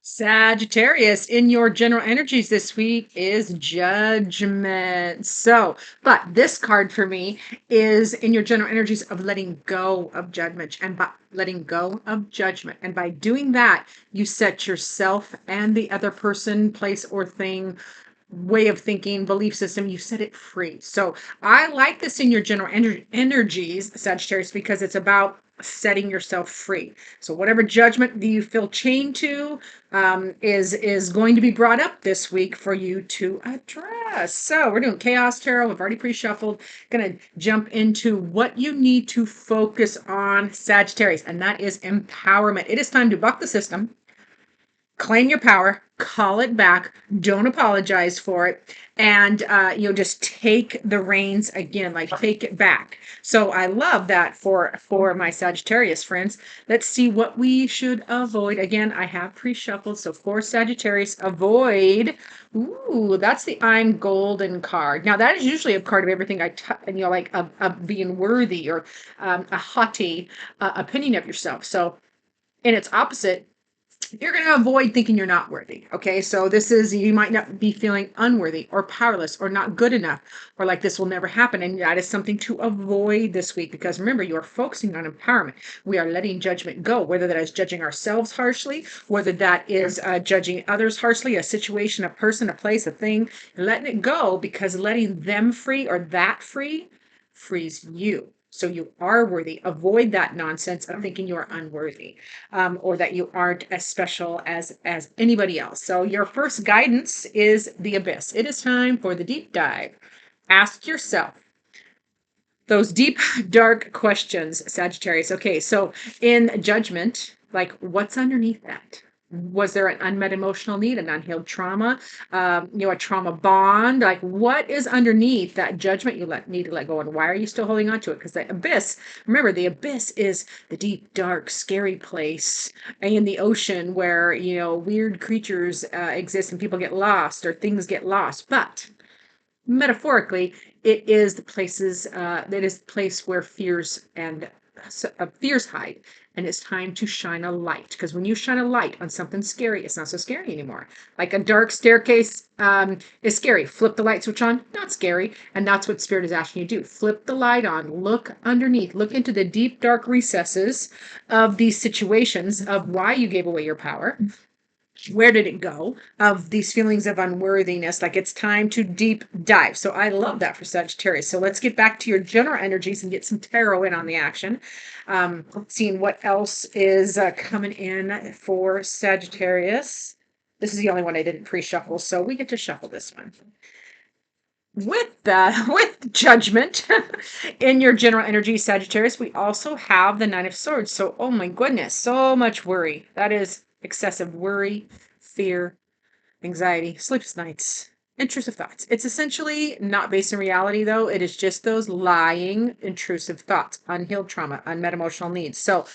Sagittarius, in your general energies this week is judgment. But this card for me is in your general energies of letting go of judgment and by letting go of judgment. And by doing that, you set yourself and the other person, place, or thing, way of thinking, belief system, you set it free. So I like this in your general energies, Sagittarius, because it's about setting yourself free. So whatever judgment that you feel chained to is going to be brought up this week for you to address. So we're doing Chaos Tarot. We've already pre-shuffled. Going to jump into what you need to focus on, Sagittarius, and that is empowerment. It is time to buck the system, claim your power, call it back, don't apologize for it, and just take the reins again, like take it back. So I love that for my Sagittarius friends. Let's see what we should avoid. Again, I have pre-shuffled, so for Sagittarius, avoid. Ooh, that's the I'm golden card. Now that is usually a card of everything like of being worthy or a haughty opinion of yourself. So in its opposite, you're going to avoid thinking you're not worthy. Okay. So this is, you might not be feeling unworthy or powerless or not good enough or like this will never happen. And that is something to avoid this week, because remember, you are focusing on empowerment. We are letting judgment go, whether that is judging ourselves harshly, whether that is judging others harshly, a situation, a person, a place, a thing, letting it go, because letting them free or that free frees you. So you are worthy. Avoid that nonsense of thinking you are unworthy, or that you aren't as special as anybody else. So your first guidance is the abyss. It is time for the deep dive. Ask yourself those deep, dark questions, Sagittarius. Okay, so in judgment, like what's underneath that? Was there an unmet emotional need, an unhealed trauma, a trauma bond? Like what is underneath that judgment you need to let go? And why are you still holding on to it? Because the abyss, remember, the abyss is the deep, dark, scary place in the ocean where, weird creatures exist and people get lost or things get lost. But metaphorically, it is the place where fears and fears hide, and it's time to shine a light, because when you shine a light on something scary, it's not so scary anymore. Like a dark staircase is scary. Flip the light switch on, not scary. And that's what Spirit is asking you to do. Flip the light on, look underneath, look into the deep dark recesses of these situations, of why you gave away your power. Where did it go, of these feelings of unworthiness? Like it's time to deep dive. So I love that for Sagittarius. So let's get back to your general energies and get some tarot in on the action. Seeing what else is coming in for Sagittarius. This is the only one I didn't pre-shuffle, so we get to shuffle this one. With judgment in your general energy, Sagittarius, we also have the Nine of Swords. So, oh my goodness, so much worry. That is excessive worry, fear, anxiety, sleepless nights, intrusive thoughts. It's essentially not based in reality, though. It is just those lying, intrusive thoughts, unhealed trauma, unmet emotional needs. So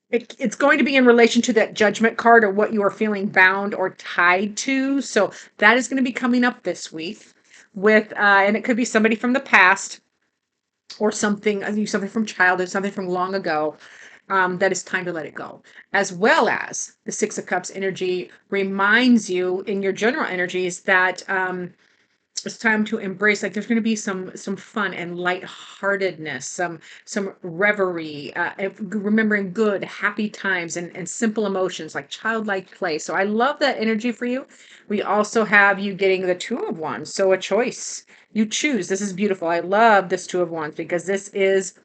it's going to be in relation to that judgment card, or what you are feeling bound or tied to. So that is going to be coming up this week with, and it could be somebody from the past or something from childhood, something from long ago. That is time to let it go. As well as the Six of Cups energy reminds you in your general energies that it's time to embrace, like there's going to be some fun and lightheartedness, some reverie, remembering good, happy times and simple emotions, like childlike play. So I love that energy for you. We also have you getting the Two of Wands. So a choice. You choose. This is beautiful. I love this Two of Wands, because this is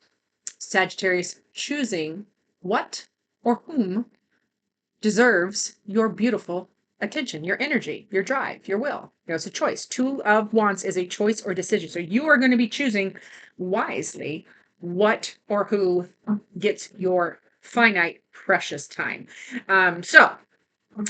Sagittarius choosing what or whom deserves your beautiful attention, your energy, your drive, your will. It's a choice. Two of Wands is a choice or decision. So you are going to be choosing wisely what or who gets your finite, precious time. So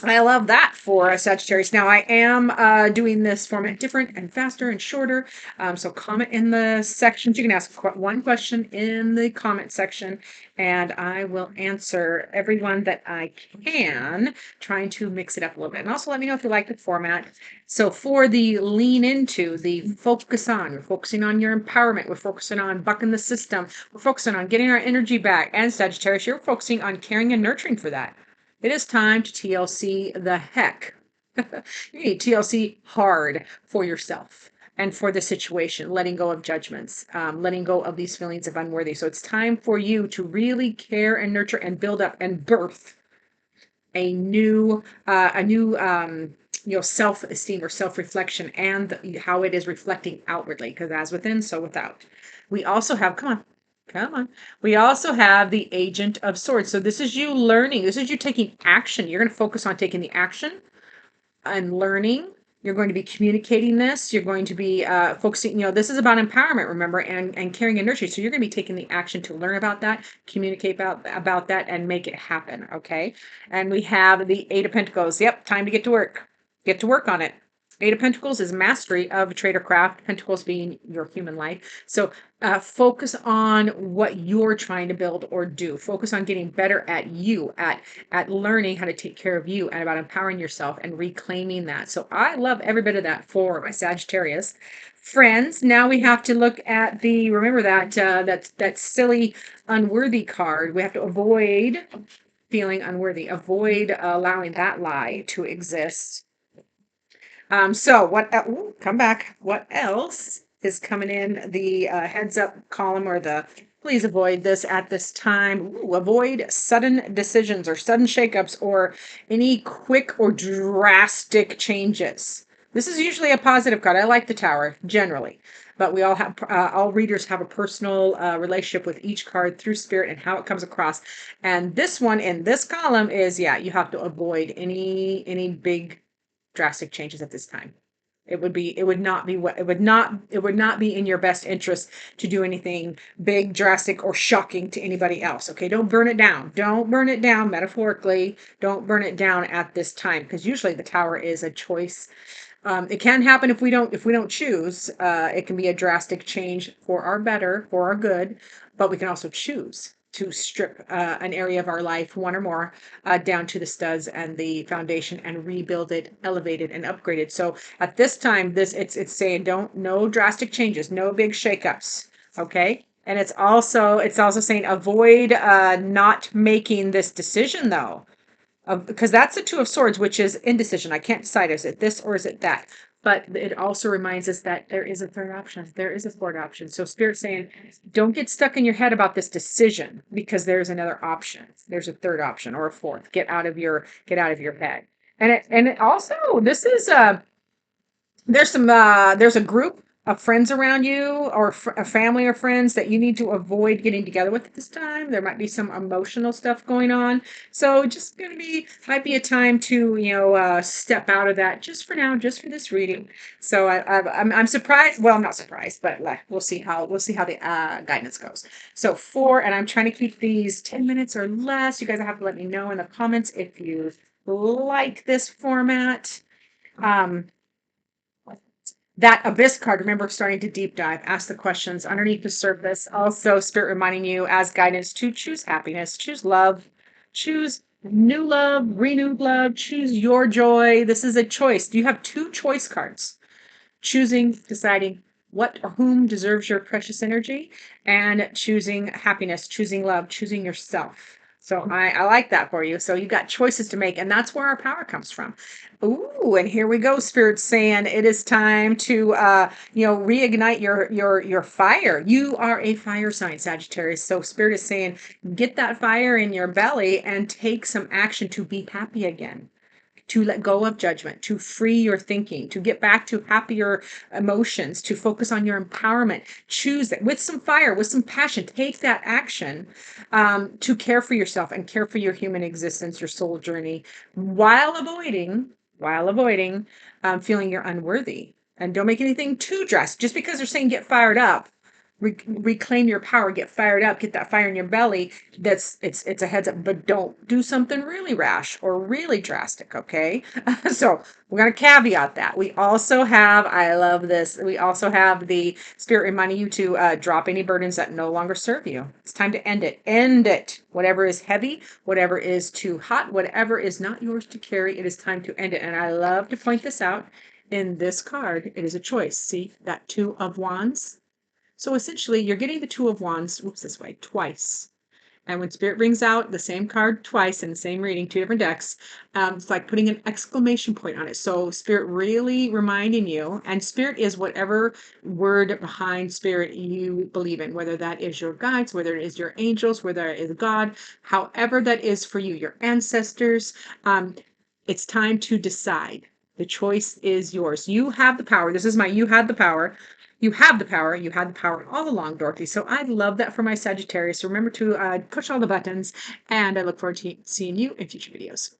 I love that for Sagittarius. Now, I am doing this format different and faster and shorter. So comment in the sections. You can ask one question in the comment section, and I will answer everyone that I can, trying to mix it up a little bit. And also let me know if you like the format. So for the lean into, the focus on, we're focusing on your empowerment. We're focusing on bucking the system. We're focusing on getting our energy back. And Sagittarius, you're focusing on caring and nurturing for that. It is time to TLC the heck. You need TLC hard for yourself and for the situation, letting go of judgments, letting go of these feelings of unworthy. So it's time for you to really care and nurture and build up and birth a new self-esteem or self-reflection, and how it is reflecting outwardly, because as within, so without. We also have, come on. We also have the Agent of Swords. So this is you learning. This is you taking action. You're going to focus on taking the action and learning. You're going to be communicating this. You're going to be focusing, this is about empowerment, remember, and caring and nurturing. So you're going to be taking the action to learn about that, communicate about that, and make it happen, okay? And we have the Eight of Pentacles. Yep, time to get to work. Get to work on it. Eight of Pentacles is mastery of trade or craft, Pentacles being your human life. So focus on what you're trying to build or do. Focus on getting better at you, at learning how to take care of you, and about empowering yourself and reclaiming that. So I love every bit of that for my Sagittarius friends. Now we have to look at remember that silly unworthy card. We have to avoid feeling unworthy, avoid allowing that lie to exist. So come back. What else is coming in the heads up column, or the please avoid this at this time? Avoid sudden decisions or sudden shakeups or any quick or drastic changes. This is usually a positive card. I like the Tower generally, but we all readers have a personal relationship with each card through spirit and how it comes across. And this one in this column is, you have to avoid any big drastic changes at this time. It would not be in your best interest to do anything big, drastic, or shocking to anybody else. Okay, don't burn it down. Don't burn it down metaphorically. Don't burn it down at this time, because usually the Tower is a choice. It can happen if we don't choose. It can be a drastic change for our better, for our good, but we can also choose to strip an area of our life, one or more, down to the studs and the foundation, and rebuild it, elevate it, and upgrade it. So at this time, it's saying no drastic changes, no big shakeups. Okay. And it's also saying avoid not making this decision, though, because that's the Two of Swords, which is indecision. I can't decide, is it this or is it that? But it also reminds us that there is a third option. There is a fourth option. So Spirit's saying, don't get stuck in your head about this decision, because there's another option. There's a third option or a fourth. Get out of your head. And it also, this is there's a group of friends around you, or a family or friends, that you need to avoid getting together with at this time. There might be some emotional stuff going on, so just might be a time to step out of that, just for now, just for this reading. So I'm surprised. Well, I'm not surprised, but we'll see how the guidance goes. So and I'm trying to keep these 10 minutes or less. You guys have to let me know in the comments if you like this format. That Abyss card, remember, starting to deep dive, ask the questions underneath the surface. Also, Spirit reminding you as guidance to choose happiness, choose love, choose new love, renewed love, choose your joy. This is a choice. You have two choice cards: choosing, deciding what or whom deserves your precious energy, and choosing happiness, choosing love, choosing yourself. So I like that for you. So you've got choices to make, and that's where our power comes from. Ooh, and here we go. Spirit's saying it is time to reignite your fire. You are a fire sign, Sagittarius. So Spirit is saying, get that fire in your belly and take some action to be happy again, to let go of judgment, to free your thinking, to get back to happier emotions, to focus on your empowerment. Choose it with some fire, with some passion. Take that action to care for yourself and care for your human existence, your soul journey, while avoiding feeling you're unworthy. And don't make anything too drastic. Just because they're saying get fired up, reclaim your power, get fired up, get that fire in your belly. It's a heads up, but don't do something really rash or really drastic. Okay. So we're going to caveat that. We also have, I love this, we also have the Spirit reminding you to drop any burdens that no longer serve you. It's time to end it. Whatever is heavy, whatever is too hot, whatever is not yours to carry, it is time to end it. And I love to point this out in this card. It is a choice. See that Two of Wands? So essentially, you're getting the Two of Wands, this way, twice. And when Spirit brings out the same card twice in the same reading, two different decks, it's like putting an exclamation point on it. So Spirit really reminding you, and Spirit is whatever word behind Spirit you believe in, whether that is your guides, whether it is your angels, whether it is God, however that is for you, your ancestors. It's time to decide. The choice is yours. You have the power. This is my you had the power. You have the power. You had the power all along, Dorothy. So I love that for my Sagittarius. Remember to push all the buttons, and I look forward to seeing you in future videos.